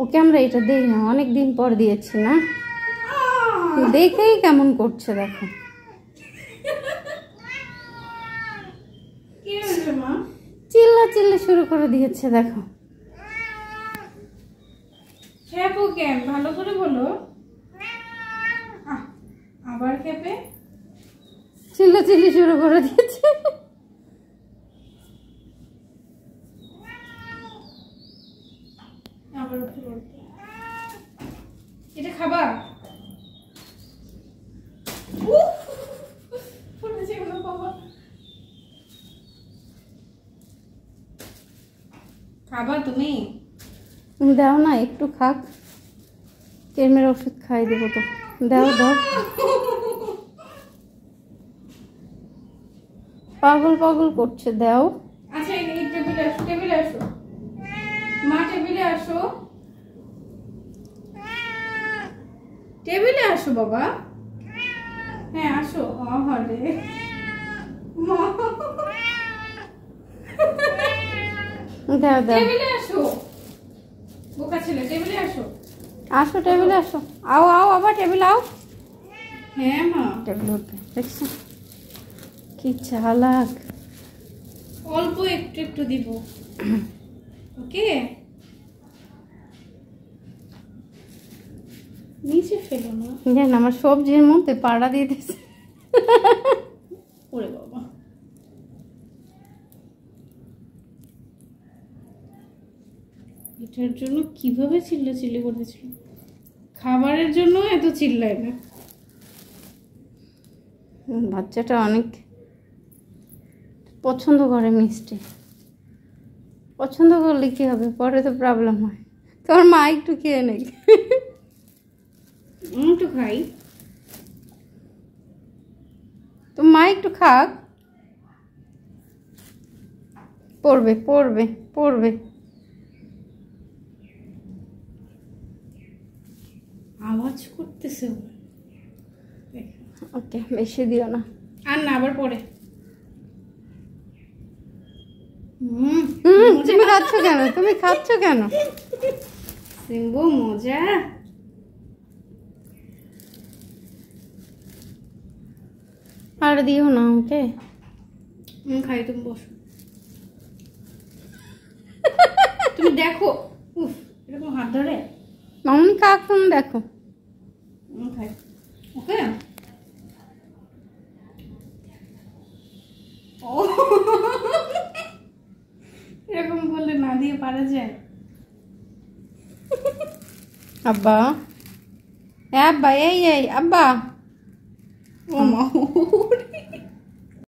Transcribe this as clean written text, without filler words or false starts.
ওকে আমরা এটা দেই না, অনেক দিন পর দিয়েছি না, দেখেই কেমন করছে দেখো। চিল্লা চিল্লি শুরু করে দিয়েছে দেখো। ভালো করে বলো। আবার খেপে চিল্লা চিল্লি শুরু করে দিয়েছে। এটা খাবা? খাবা তুমি? দাও না একটু খাক, কেমের ওষুধ খাই দেবো তো। দাও দাও, পাগল পাগল করছে, দাও। আচ্ছা এই টেবিলে আসো, টেবিলে আসো মা, টেবিলে আসো, টেবিলে আসো বাবা। হ্যাঁ আসো। আরে দাও দাও, টেবিলে আসো, বোকা ছেলে, টেবিলে আসো। আসো টেবিলে আসো, আও আও, আবার টেবিলে আও। হ্যাঁ মা, টেবিল উঠবে, দেখছো কি চালাক। অল্প একটু একটু দিব, ওকে? নিচে ফেলো না। জান আমার সবজির মধ্যে পাড়া দিয়ে দিয়েছে। ওরে বাবা, এটার জন্য কিভাবে চিল্লাচিল্লি করতেছিল। খাবারের জন্য এত চিল্লায় না। বাচ্চাটা অনেক পছন্দ করে মিষ্টি, পছন্দ করলে কি হবে, পরে তো প্রবলেম হয়। তোমার মা একটু খেয়ে নেই, একটু খাই। তো মা একটু খাক, পড়বে পড়বে পড়বে। আওয়াজ করতেছে। ওকে বেশি দিও না। আর না, আবার পরে। তুমি খাচ্ছ কেন, তুমি খাচ্ছ কেন? সিম্বু মজা। আর দিও না ওকে। খাই, তুমি বসো। তুমি দেখো, উফ এরকম হাত ধরে। মামনি খাক, তুমি দেখো। খাই, ওকে? এরকম বললে না দিয়ে পারা যায়? আব্বা, আব্বা, এই এই আব্বা। ও মা,